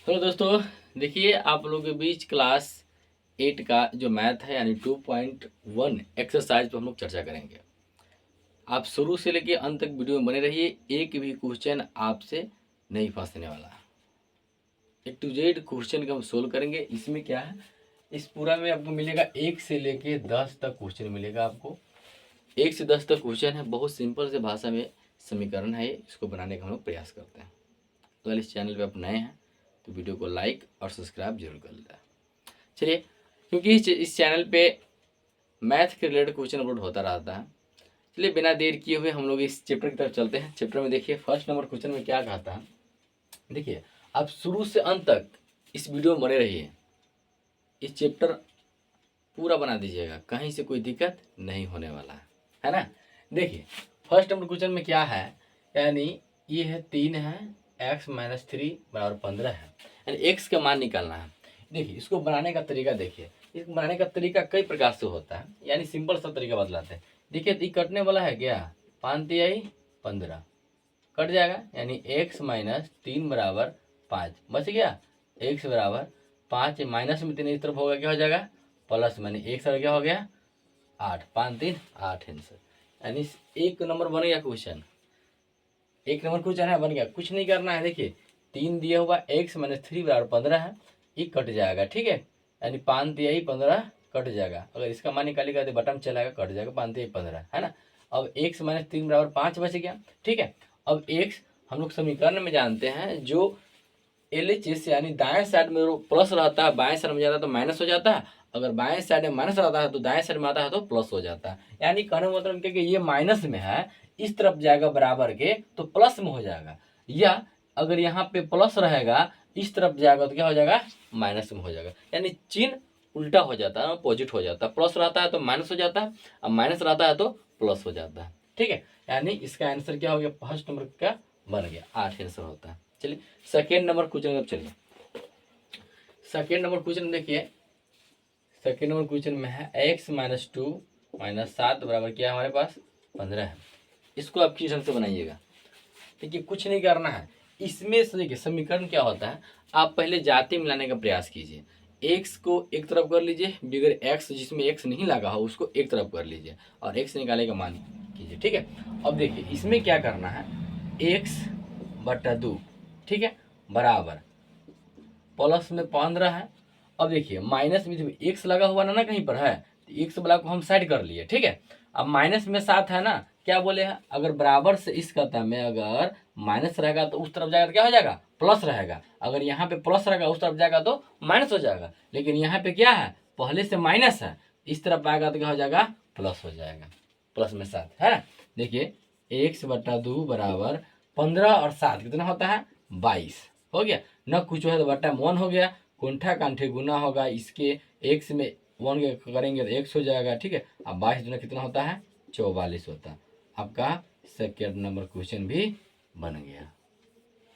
Hello दोस्तों, देखिए आप लोगों के बीच क्लास 8 का जो मैथ है यानी 2.1 एक्सरसाइज पे हम लोग चर्चा करेंगे। आप शुरू से लेके अंत तक वीडियो में बने रहिए, एक भी क्वेश्चन आपसे नहीं फंसने वाला। ए टू जेड क्वेश्चन का हम सोल्व करेंगे। इसमें क्या है, इस पूरा में आपको मिलेगा 1 से लेके 10 तक क्वेश्चन मिलेगा आपको। 1 से 10 तक क्वेश्चन है, बहुत सिंपल से भाषा में समीकरण है, इसको बनाने का हम लोग प्रयास करते हैं। अगर इस चैनल पे आप नए हैं तो वीडियो को लाइक और सब्सक्राइब जरूर कर लें। चलिए, क्योंकि इस चैनल पे मैथ के रिलेटेड क्वेश्चन अपलोड होता रहता है, चलिए बिना देर किए हुए हम लोग इस चैप्टर की तरफ चलते हैं। चैप्टर में देखिए फर्स्ट नंबर क्वेश्चन में क्या कहता है। देखिए आप शुरू से अंत तक इस वीडियो में बने रहिए, इस चैप्टर पूरा बना दीजिएगा, कहीं से कोई दिक्कत नहीं होने वाला है ना। देखिए फर्स्ट नंबर क्वेश्चन में क्या है, यानी ये है 3 है, x-3 बराबर 15 है, यानी x का मान निकालना है। देखिए इसको बनाने का तरीका देखिए, इसको बनाने का तरीका कई प्रकार से होता है, यानी सिंपल सा तरीका बतलाते हैं। देखिए ये कटने वाला है क्या, 5 तिहाई 15 कट जाएगा, यानी x-3 बराबर 5 बच गया। x बराबर 5 माइनस में 3 इस तरफ होगा, क्या हो जाएगा प्लस, मैंने एक सर क्या हो गया 8, 5 3 8 आंसर। यानी एक नंबर बन गया क्वेश्चन, एक नंबर क्वेश्चन है बन गया। कुछ नहीं करना है, देखिए 3 दिया हुआ, x-3 बराबर 15 है, ये कट जाएगा, ठीक है। यानी 5 तिहाई 15 कट जाएगा, अगर इसका मान निकालेगा तो बटन चलाएगा, कट जाएगा 5 तिहाई 15 है ना। अब x-3 बराबर 5 बच गया, ठीक है। अब x हम लोग समीकरण में जानते हैं, जो LHS यानी दाएं साइड में प्लस रहता है, बाएं साइड में जाता है तो माइनस हो जाता है, अगर बाएं साइड में माइनस रहता है तो दाएं साइड में आता है तो प्लस हो जाता है। यानी कहने का मतलब कि ये माइनस में है, इस तरफ जाएगा बराबर के तो प्लस में हो जाएगा, या अगर यहाँ पे प्लस रहेगा इस तरफ जाएगा तो क्या हो जाएगा माइनस में हो जाएगा। यानी चिन्ह उल्टा हो जाता है, अपोजिट हो जाता है, प्लस रहता है तो माइनस हो जाता है, अब माइनस रहता है तो प्लस हो जाता है, ठीक है। यानी इसका आंसर क्या हो गया, फर्स्ट नंबर का बन गया, 8 आंसर होता है। चलिए सेकेंड नंबर क्वेश्चन अब चलिए, सेकेंड नंबर क्वेश्चन देखिए, सेकेंड नंबर क्वेश्चन में है x-2 - 7 बराबर क्या है हमारे पास 15 है। इसको आप किस ढंग से बनाइएगा, देखिए कुछ नहीं करना है। इसमें से देखिए समीकरण क्या होता है, आप पहले जाति मिलाने का प्रयास कीजिए। x को एक तरफ कर लीजिए, बिगर x जिसमें x नहीं लगा हो उसको एक तरफ कर लीजिए और x निकाले का मान कीजिए, ठीक है। अब देखिए इसमें क्या करना है, x/2, ठीक है, बराबर प्लस में 15 है। अब देखिए माइनस में जब एक्स लगा हुआ ना कहीं पर है तो एक्स वाला को हम साइड कर लिए, ठीक है। अब माइनस में 7 है ना, क्या बोले हैं, अगर बराबर से इस कदम में अगर माइनस रहेगा तो उस तरफ जाएगा तो क्या हो जाएगा प्लस रहेगा, अगर यहाँ पे प्लस रहेगा उस तरफ जाएगा तो माइनस हो जाएगा। लेकिन यहाँ पे क्या है, पहले से माइनस है, इस तरफ आएगा तो क्या हो जाएगा प्लस हो जाएगा, प्लस में 7 है। देखिए x/2 बराबर 15 और 7 कितना होता है 22 हो गया न, कुछ है तो बट्टा में 1 हो गया, कुंठा कांठे गुना होगा, इसके x में 1 करेंगे तो x हो जाएगा, ठीक है। अब 22 गुना कितना होता है 44 होता है। आपका सेकेंड नंबर क्वेश्चन भी बन गया,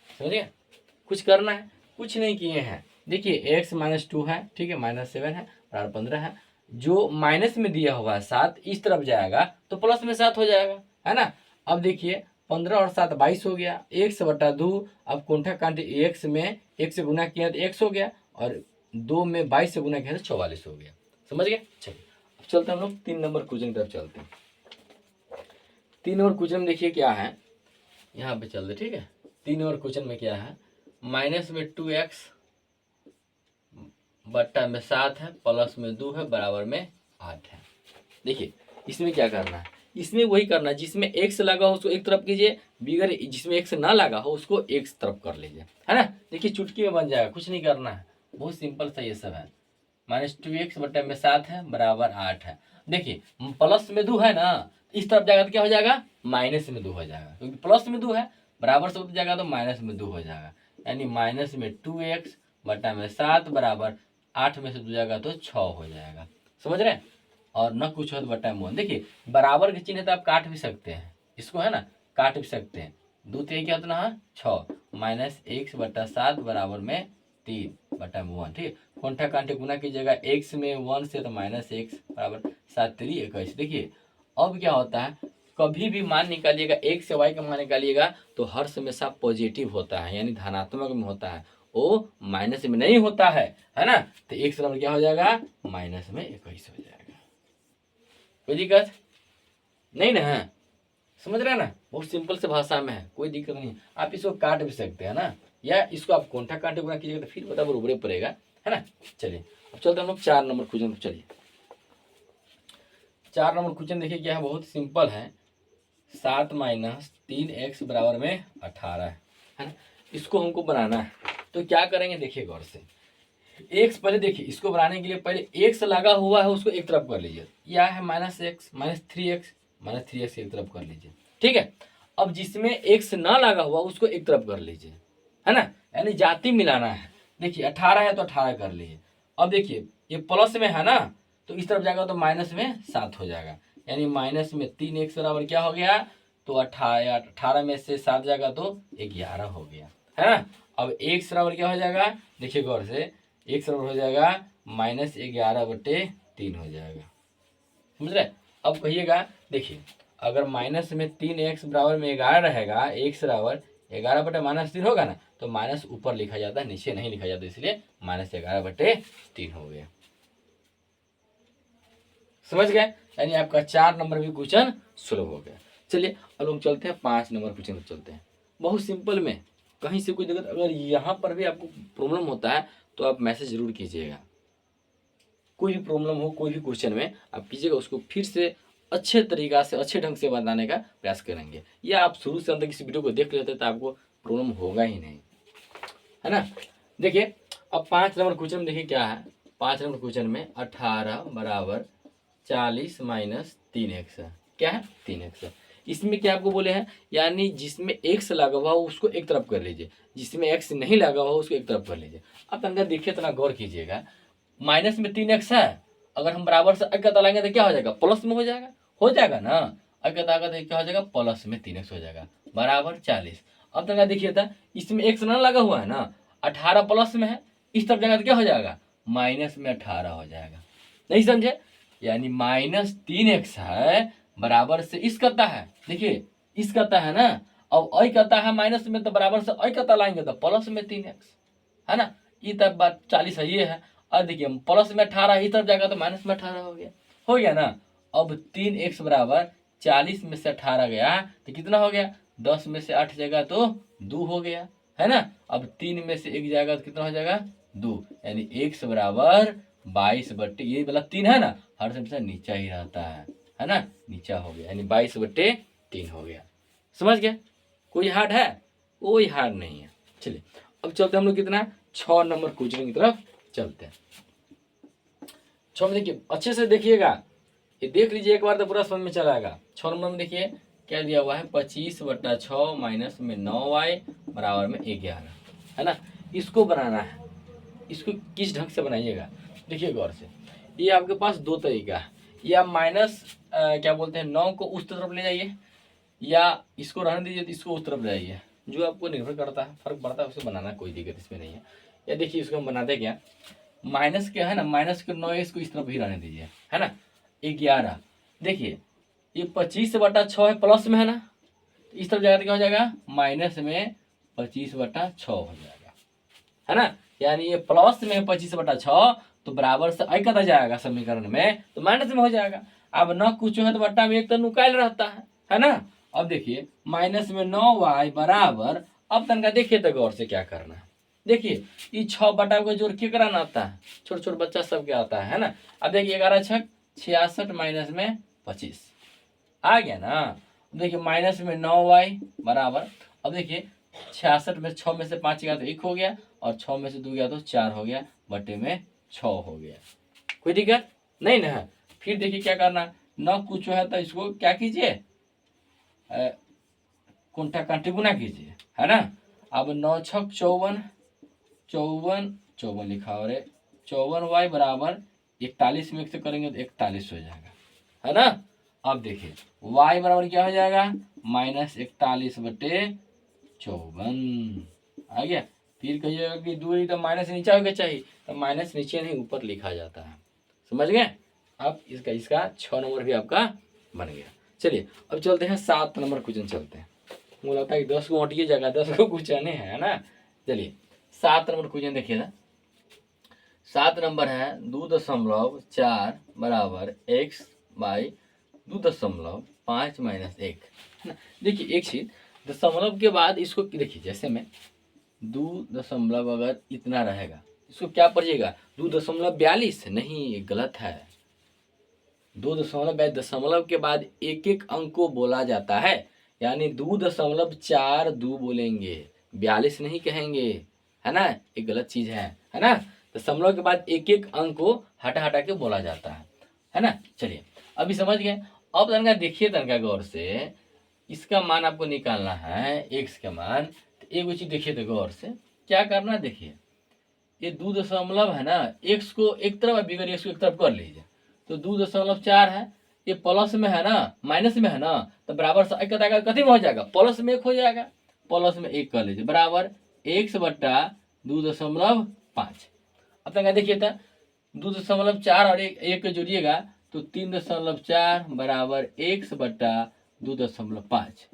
समझिए। कुछ करना है, कुछ नहीं किए हैं। देखिए x-2 है, ठीक है, -7 है बराबर 15 है, जो माइनस में दिया हुआ है 7 इस तरफ जाएगा तो प्लस में 7 हो जाएगा, है ना। अब देखिए 15 और 7 22 हो गया, x/2, अब कुंठा कांटे x में 1 से गुना किया तो x हो गया, और 2 में 22 से गुना किया तो 44 हो गया, समझ गए। चलिए अब चलते हैं हम लोग 3 नंबर क्वेश्चन की तरफ चलते हैं। 3 नंबर क्वेश्चन में देखिए क्या है, यहाँ पे चलते, ठीक है। 3 नंबर क्वेश्चन में क्या है, माइनस में 2x बट्टा में 7 है, प्लस में 2 है, बराबर में 8 है। देखिए इसमें क्या करना है, इसमें वही करना है जिसमें x लगा हो उसको एक तरफ कीजिए, बिगर जिसमें x ना लगा हो उसको एक तरफ कर लीजिए, है ना। देखिए चुटकी में बन जाएगा, कुछ नहीं करना है, बहुत सिंपल सा ये सब है। -2x बट्टा में 7 है बराबर 8 है। देखिए प्लस में 2 है ना, इस तरफ जाएगा तो क्या हो जाएगा माइनस में 2 हो जाएगा, क्योंकि प्लस में 2 है, बराबर से उतर जाएगा तो माइनस में 2 हो जाएगा। यानी -2x बट्टा में 7 बराबर 8 में से 2 जाएगा तो 6 हो जाएगा, समझ रहे हैं। और न कुछ हो तो बट्टा में 1, देखिए बराबर के चिन्ह है तो आप काट भी सकते हैं इसको, है ना, काट भी सकते हैं। 2 3 क्या होता है 6, -x/7 बराबर में 3/1, ठीक है। कोंठा कांटे गुना कीजिएगा, x में 1 से तो -x बराबर 7 3 21। देखिए अब क्या होता है, कभी भी मान निकालिएगा x से y का मान निकालिएगा तो हर हमेशा पॉजिटिव होता है, यानी धनात्मक में होता है, वो माइनस में नहीं होता है ना। तो x बराबर क्या हो जाएगा, माइनस में 21 हो जाएगा। कोई दिक्कत नहीं ना है, समझ रहे हैं ना, बहुत सिंपल से भाषा में है, कोई दिक्कत नहीं। आप इसको काट भी सकते हैं ना, या इसको आप कोंठा काटे गुना कीजिएगा तो फिर बता बराबर पड़ेगा, है ना। चलिए अब चलते हम लोग 4 नंबर क्वेश्चन। चलिए 4 नंबर क्वेश्चन देखिए क्या है, बहुत सिंपल है। 7 माइनस 3x बराबर में 18 है ना। इसको हमको बनाना है, तो क्या करेंगे देखिए गौर से। एक्स पहले देखिए, इसको बनाने के लिए पहले एक्स लगा हुआ है उसको एक तरफ कर लीजिए, यह है माइनस एक्स, -3x एक तरफ कर लीजिए, ठीक है। अब जिसमें एक्स ना लगा हुआ उसको एक तरफ कर लीजिए, है ना, यानी जाति मिलाना है। देखिए 18 है तो 18 कर लीजिए। अब देखिए ये प्लस में है ना, तो इस तरफ जाएगा तो माइनस में 7 हो जाएगा, यानी माइनस में 3x बराबर क्या हो गया, तो 18 में से 7 जाएगा तो 11 हो गया, है ना। अब x बराबर क्या हो जाएगा, देखिए गौर से, x बराबर हो जाएगा -11/3 हो जाएगा, समझ रहे। अब कहिएगा, देखिए अगर माइनस में 3x बराबर में 11 रहेगा, x बराबर 11/-3 होगा ना, तो माइनस ऊपर लिखा जाता है, नीचे नहीं लिखा जाता, इसलिए -11/3 हो गया, समझ गए। यानी आपका 4 नंबर भी क्वेश्चन सुलभ हो गया। चलिए अब लोग चलते हैं 5 नंबर क्वेश्चन पर चलते हैं। बहुत सिंपल में, कहीं से कोई दिक्कत अगर यहाँ पर भी आपको प्रॉब्लम होता है तो आप मैसेज जरूर कीजिएगा। कोई भी प्रॉब्लम हो कोई भी क्वेश्चन में आप कीजिएगा, उसको फिर से अच्छे तरीका से अच्छे ढंग से बताने का प्रयास करेंगे, या आप शुरू से अंत तक इस वीडियो को देख लेते तो आपको प्रॉब्लम होगा ही नहीं, है ना। देखिए अब 5 नंबर क्वेश्चन में देखिए क्या है। 5 नंबर क्वेश्चन में 18 बराबर 40 माइनस 3x है, क्या है 3x है। इसमें क्या आपको बोले हैं, यानी जिसमें x लगा हुआ हो उसको एक तरफ कर लीजिए, जिसमें x नहीं लगा हुआ उसको एक तरफ कर लीजिए। अब अंदर देखिए, इतना गौर कीजिएगा, माइनस में 3x है, अगर हम बराबर से अज्ञात लाएंगे तो क्या हो जाएगा, प्लस में हो जाएगा ना। अज्ञात आएगा तो क्या हो जाएगा, प्लस में 3x हो जाएगा बराबर 40। अब तक देखिए था, इसमें x ना लगा हुआ है ना, 18 प्लस में है, इस तरफ जाएगा तो क्या हो जाएगा, माइनस में 18 हो जाएगा, नहीं समझे। यानी -3x है बराबर से इस कहता है, देखिए इस कहता है ना, अब अ कहता है माइनस में, तो बराबर से अ कहता लाएंगे तो प्लस में 3x, है ना। ये तब बात 40 है, ये है। अब देखिए प्लस में 18 इस तरफ जाएगा तो माइनस में 18 हो गया ना। अब 3x बराबर 40 में से 18 गया तो कितना हो गया, 10 में से 8 जाएगा तो 2 हो गया, है ना। अब 3 में से 1 जाएगा तो कितना हो जाएगा, 2, यानी x बराबर 22/, ये वाला 3 है ना, हर हमेशा नीचा ही रहता है ना, नीचा हो गया, यानी 22/3 हो गया, समझ गया। कोई हार्ड है, कोई हार्ड नहीं है। चलिए अब चलते हम लोग कितना 6 नंबर क्वेश्चन की तरफ चलते हैं। 6 में देखिए अच्छे से देखिएगा, ये देख लीजिए एक बार तो पूरा समझ में चला आएगा। 6 नंबर में देखिए क्या दिया हुआ है, 25/6 माइनस में 9y बराबर में 11, है ना। इसको बनाना है, इसको किस ढंग से बनाइएगा देखिए गौर से। ये आपके पास दो तरीका है, या माइनस क्या बोलते हैं 9 को उस तरफ ले जाइए, या इसको रहने दीजिए तो इसको उस तरफ ले जाइए, जो आपको निर्भर करता है, फर्क पड़ता है, उसे बनाना कोई दिक्कत इसमें नहीं है। या देखिए इसको हम बनाते क्या, माइनस क्या है ना, माइनस के 9 को इस तरफ ही रहने दीजिए, है ना। 11 देखिए ये 25/6 है, प्लस में है ना, तो इस तरफ जाएगा तो क्या हो जाएगा, माइनस में 25/6 हो जाएगा, है ना। यानी ये प्लस में 25/6 तो बराबर से आई कता जाएगा समीकरण में, तो माइनस में हो जाएगा। अब न कुछ है तो बट्टा में एक तो नुकायल रहता है ना। अब देखिए माइनस में 9y बराबर, अब तनका देखिए तो गौर से क्या करना है। देखिए ये 6 बटा को जोड़ के कराना आता है, छोटे छोटे बच्चा सबके आता है ना। अब देखिए 11×6 66 माइनस में 25 आ गया ना। देखिए माइनस में 9y बराबर, अब देखिए 66 में 6 में से 5 गया तो 1 हो गया, और 6 में से 2 गया तो 4 हो गया, बटे में 6 हो गया। कोई दिक्कत नहीं ना। फिर देखिए क्या करना, न कुछ है तो इसको क्या कीजिए, कुंठा कांटे गुना कीजिए, है ना। अब 9×6 54, 54 लिखा और 54y बराबर 41 में 1 से करेंगे तो 41 हो जाएगा, है ना। अब देखिए y बराबर क्या हो जाएगा, -41/54 आ गया। फिर कहिएगा कि दूरी तो माइनस नीचे होगा चाहिए, तो माइनस नीचे नहीं ऊपर लिखा जाता है, समझ गए। अब इसका 6 नंबर भी आपका बन गया। चलिए अब चलते हैं 7 नंबर क्वेश्चन चलते हैं। मुझे लगता है कि 10 को हटिए जगह 10 को कुछ आने है ना। चलिए 7 नंबर क्वेश्चन देखिए ना, 7 नंबर है 2.4 बराबर x बाई 2.5 माइनस 1, है ना। देखिए एक चीज, दशमलव के बाद इसको देखिए, जैसे में 2 अगर इतना रहेगा, इसको क्या पढ़िएगा, 2.42, नहीं ये गलत है। 2 दशमलव के बाद एक एक अंक को बोला जाता है, यानी 2.42 बोलेंगे, 42 नहीं कहेंगे, है ना। ये गलत चीज है ना। दशमलव के बाद एक एक अंक को हटा हटा के बोला जाता है ना। चलिए अभी समझ गए। अब तनका देखिए, तनका गौर से, इसका मान आपको निकालना है, एक्स का मान। तो एक चीज देखिए तो गौर से क्या करना, देखिए ये 2 है ना, एक्स को एक तरफ, बिगर एक्स को एक तरफ कर लीजिए, तो 2.4 है, ये प्लस में है ना, माइनस में है ना, तो बराबर से कथी में हो जाएगा, प्लस में 1 हो जाएगा, प्लस में 1 कर लीजिए, बराबर एक्स बट्टा 2.5। अब तक देखिए था, 2.4 और एक जोड़िएगा तो 3.4 बराबर एक्स बट्टा 2.5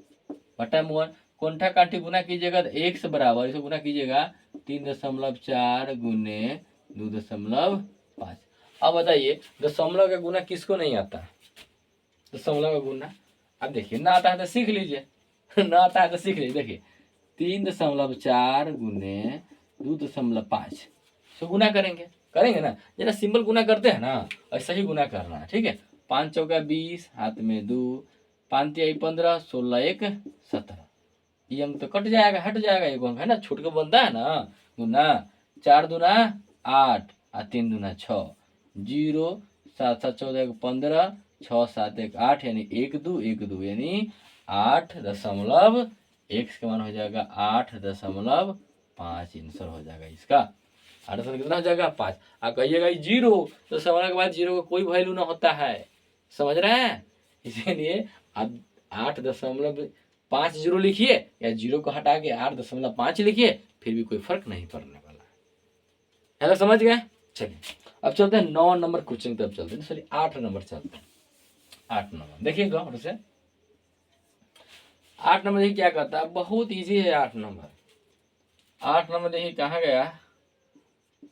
बटा में कोंठा काठी गुना कीजिएगा तो एक्स बराबर, इसे गुना कीजिएगा 3.4 गुने 2.5। अब बताइए दशमलव का गुना किसको नहीं आता, दशमलव का गुना। अब देखिए ना आता है तो सीख लीजिए, ना आता है तो सीख लीजिए। देखिए 3.4 गुने 2.5 से गुना करेंगे ना, जरा सिंपल गुना करते हैं ना, ऐसा ही गुना करना है, ठीक है। 5 चौका 20, हाथ में 2, 5 तिहाई 15, 16 1 17, ये अंक तो कट जाएगा, हट जाएगा, एक अंक है ना, छूट के बनता है ना गुना। 4 दूना 8 और 3 दूना 6, 0 7 7 14 1 15, 6 7 1 8, यानी 1 2 1 2, यानी 8.1 का मान हो जाएगा 8.5 आंसर हो जाएगा इसका। 8 कितना हो जाएगा 5। आप कहिएगा 0, तो सवाल के बाद 0 का कोई वैल्यू ना होता है, समझ रहे हैं। इसीलिए आप 8.5 जीरो लिखिए या 0 को हटा के 8.5 लिखिए, फिर भी कोई फर्क नहीं पड़ने वाला है ना, समझ गए। चलिए अब चलते हैं 9 नंबर क्वेश्चन की तरफ चलते हैं, सॉरी 8 नंबर चलते हैं। 8 नंबर देखिए गौर से, 8 नंबर देखिए क्या कहता है, बहुत इजी है 8 नंबर। 8 नंबर देखिए कहाँ गया,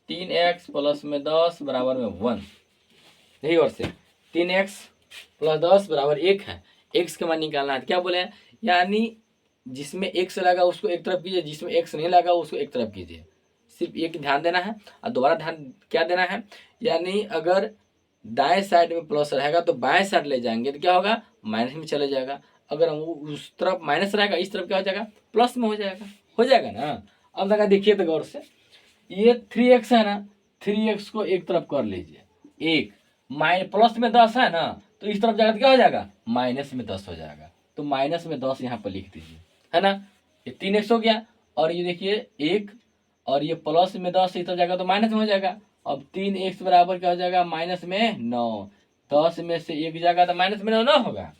3x प्लस में 10 बराबर में 1, देखिए गौर से 3x प्लस 10 बराबर 1 है, x का मान निकालना है। क्या बोले, यानी जिसमें x लगा उसको एक तरफ कीजिए, जिसमें x नहीं लगा उसको एक तरफ कीजिए, सिर्फ एक ध्यान देना है। और दोबारा ध्यान क्या देना है, यानी अगर दाएं साइड में प्लस रहेगा तो बाएं साइड ले जाएंगे तो क्या होगा, माइनस में चले जाएगा। अगर उस तरफ माइनस रहेगा, इस तरफ क्या हो जाएगा, प्लस में हो जाएगा ना। अब लगा देखिए तो गौर से, ये 3x है ना, 3x को एक तरफ कर लीजिए, एक प्लस में 10 है ना, तो इस तरफ जाएगा तो क्या हो जाएगा, माइनस में 10 हो जाएगा, तो माइनस में 10 यहाँ पर लिख दीजिए, है ना। ये 3x हो गया, और ये देखिए 1, और ये प्लस में 10 इस तरफ जाएगा तो माइनस में हो जाएगा। अब 3x बराबर क्या हो जाएगा, माइनस में 9, 10 में से 1 जाएगा तो माइनस में 9 होगा।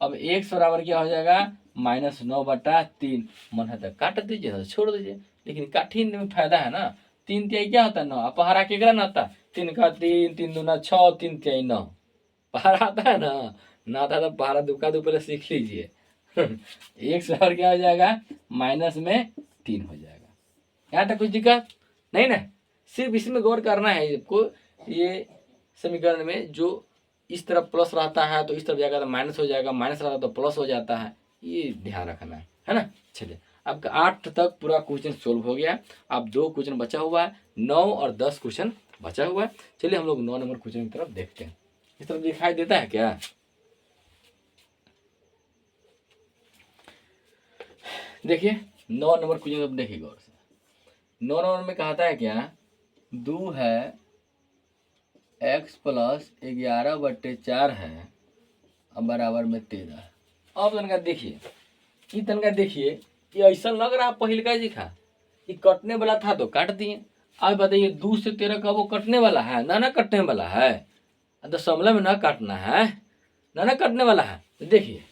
अब x बराबर क्या हो जाएगा, -9/3। मन है तो काट दीजिए, तो छोड़ दीजिए, लेकिन काठी में फायदा है ना। 3 तिहाई क्या होता है 9, पहाड़ा केकरा ना आता, 3 का 3, 3 दूना 6, 3 तिहाई 9, पहाड़ा आता है ना आता तो पहाड़ा दुका दो पहले सीख लीजिए। एक बराबर क्या हो जाएगा, -3 हो जाएगा। यहाँ तक कुछ दिक्कत नहीं ना, सिर्फ इसमें गौर करना है आपको, ये समीकरण में जो इस तरफ प्लस रहता है तो इस तरफ जाएगा तो माइनस हो जाएगा, माइनस रहता है तो प्लस हो जाता है, ये ध्यान रखना है ना। चलिए आपका 8 तक पूरा क्वेश्चन सोल्व हो गया। अब 2 क्वेश्चन बचा हुआ है, 9 और 10 क्वेश्चन बचा हुआ है। चलिए हम लोग 9 नंबर क्वेश्चन की तरफ देखते हैं। इस तरफ दिखाई देता है क्या, देखिए 9 नंबर क्वेश्चन अब देखिए गौर से। 9 नंबर में कहता है क्या, 2 है x प्लस 11/4 है अब बराबर में 13। अब तनका देखिए, ये तनका देखिए, ये ऐसा लग रहा पहिल का जी खा, ये कटने वाला था तो काट दिए। अब बताइए 2 से 13 का वो कटने वाला है ना, कटने वाला है, दशमलव में ना काटना है ना कटने वाला है। तो देखिए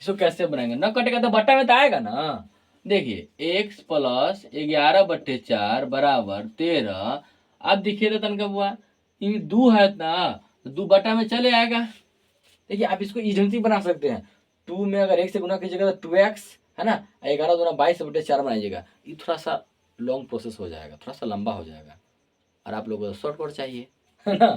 इसको कैसे बनाएंगे, ना कटेगा तो बट्टा में तो आएगा ना। देखिए x प्लस 11/4 बराबर 13। अब देखिए तो तनका बुआ, ये 2 है ना, 2 बटा में चले आएगा। देखिए आप इसको इजंसी बना सकते हैं, 2 में अगर 1 से गुना कीजिएगा तो 2x है ना, 11 दूना 22/4 बनाइएगा। ये थोड़ा सा लॉन्ग प्रोसेस हो जाएगा, थोड़ा सा लंबा हो जाएगा, और आप लोगों को शॉर्टकट चाहिए, है ना।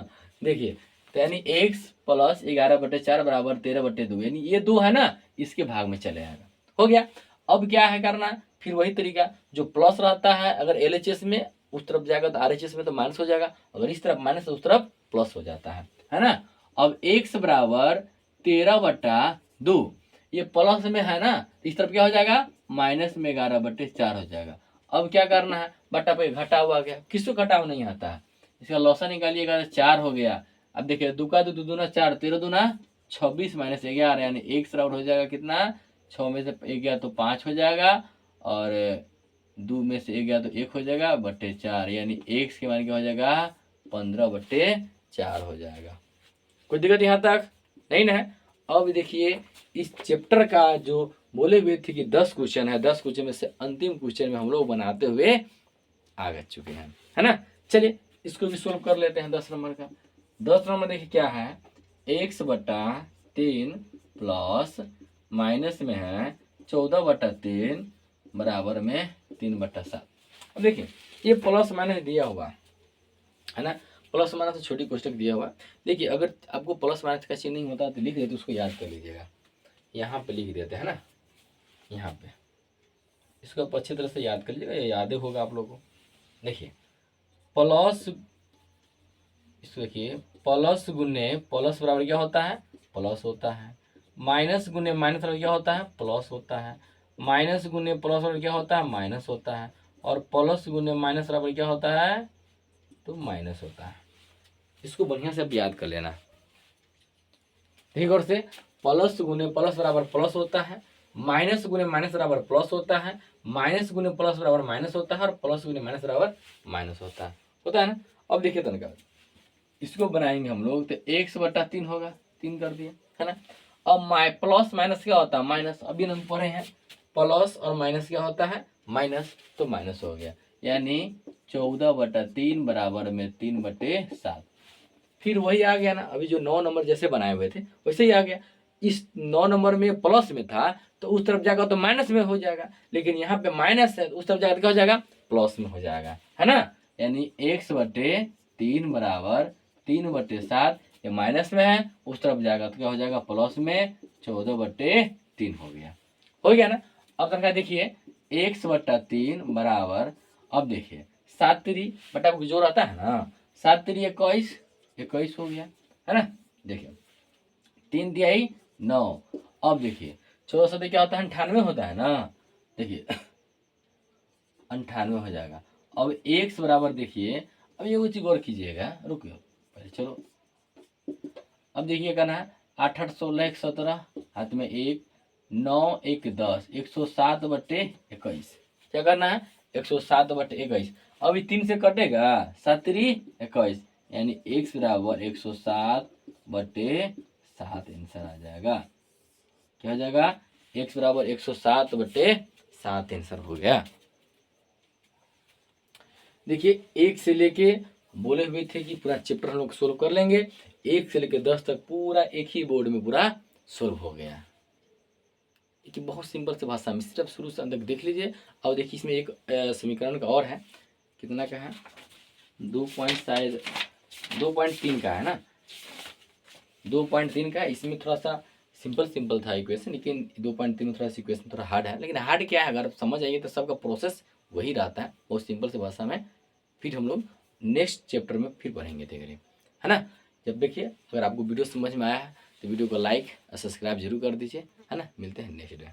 देखिए, तो यानी x प्लस 11/4 बराबर 13/2, यानी ये 2 है ना, इसके भाग में चले आएगा, हो गया। अब क्या है करना, फिर वही तरीका, जो प्लस रहता है अगर LHS में उस तरफ जाएगा तो RHS में तो माइनस हो जाएगा, अगर इस तरफ माइनस तो उस तरफ प्लस हो जाता है ना। अब x बराबर 13/2, ये प्लस में है ना, इस तरफ क्या हो जाएगा, माइनस में 11/4 हो जाएगा। अब क्या करना है, बटा पे घटा हुआ गया, किसको घटा हुआ नहीं आता है, इसका लौसा निकालिएगा तो 4 हो गया। अब देखिए, 2 का 2 2 दूना 4, 13 दूना 26 माइनस 11, यानी एक राउंड हो जाएगा कितना, 6 में से 1 गया तो 5 हो जाएगा, और 2 में से 1 गया तो 1 हो जाएगा, बटे 4, यानी x के मान क्या हो जाएगा, 15/4 हो जाएगा। कोई दिक्कत यहाँ तक नहीं ना है। अब देखिए, इस चैप्टर का जो बोले हुए थे कि 10 क्वेश्चन है, 10 क्वेश्चन में से अंतिम क्वेश्चन में हम लोग बनाते हुए आ गए चुके हैं, है ना। चलिए इसको भी सोल्व कर लेते हैं। 10 नंबर का, 10 नंबर देखिए क्या है, x/3 प्लस माइनस में है 14/3 बराबर में 3/7। अब देखिए, ये प्लस माइनस दिया हुआ है ना, प्लस माइनस तो छोटी कोष्टक दिया हुआ है। देखिए, अगर आपको प्लस माइनस का चिन्ह नहीं होता तो लिख देते, उसको याद कर लीजिएगा, यहाँ पे लिख देते हैं ना, यहाँ पे इसको आप अच्छी तरह से याद कर लीजिएगा, याद होगा आप लोगों को। देखिए, प्लस, इसको देखिए, प्लस गुने प्लस बराबर क्या होता है, प्लस होता है, माइनस गुने माइनस बराबर क्या होता है, प्लस होता है, माइनस गुने प्लस बराबर क्या होता है, माइनस होता है, और प्लस गुने माइनस बराबर क्या होता है, तो माइनस होता है। इसको बढ़िया से आप याद कर लेना, ठीक। और से प्लस गुने प्लस बराबर प्लस होता है, माइनस गुने माइनस बराबर प्लस होता है, माइनस गुने प्लस बराबर माइनस होता है, और प्लस गुने माइनस बराबर माइनस होता है ना। अब देखिए तनका, इसको बनाएंगे हम लोग तो x/3 होगा, 3 कर दिए, है ना। अब प्लस माइनस क्या होता है, माइनस, अभी हम पढ़े हैं, प्लस और माइनस क्या होता है, माइनस, तो माइनस हो गया, यानी 14/3 बराबर में 3/7। फिर वही आ गया ना, अभी जो 9 नंबर जैसे बनाए हुए थे वैसे ही आ गया। इस 9 नंबर में प्लस में था तो उस तरफ जाएगा तो माइनस में हो जाएगा, लेकिन यहाँ पे माइनस है तो उस तरफ जाएगा तो क्या हो जाएगा, प्लस में हो जाएगा, है ना। यानी x/3 बराबर 3/7, ये माइनस में है, उस तरफ जाएगा तो क्या हो जाएगा, प्लस में 14/3 हो गया ना। अब तनका देखिए, x/3 बराबर, अब देखिए 7 बटा जो रहता है ना, 7 21, 21 हो गया, है ना। देखिए 3 तिहाई 9, अब देखिए 14 से क्या होता है, 98 होता है ना, देखिए 98 हो जाएगा। अब x बराबर देखिए, अब ये चीज गौर कीजिएगा, रुकिए पहले, चलो अब देखिए करना है, 8 8 16 1 17, हाथ में 1, 9 1 10, 107/21, क्या करना है, 107/21। अभी 3 से कटेगा, 7 21, यानी x बराबर 107/7 आंसर आ जाएगा। क्या हो जाएगा, x बराबर 107/7 आंसर हो गया। देखिए, 1 से लेके बोले हुए थे कि पूरा चैप्टर हम लोग सोल्व कर लेंगे, 1 से लेके 10 तक पूरा एक ही बोर्ड में पूरा सोल्व हो गया। कि बहुत सिंपल से भाषा में, सिर्फ शुरू से अंत तक देख लीजिए। और देखिए, इसमें एक समीकरण का और है, कितना का है, 2.3 का है ना, 2.3 का। इसमें थोड़ा सा सिंपल था इक्वेशन, लेकिन 2.3 में थोड़ा सा इक्वेशन थोड़ा हार्ड है, लेकिन हार्ड क्या है, अगर आप समझ आइए तो सबका प्रोसेस वही रहता है, बहुत सिंपल से भाषा में। फिर हम लोग नेक्स्ट चैप्टर में फिर पढ़ेंगे धीरे, है ना। जब देखिए, अगर आपको वीडियो समझ में आया है तो वीडियो को लाइक और सब्सक्राइब जरूर कर दीजिए, है ना। मिलते हैं नेक्स्ट डे।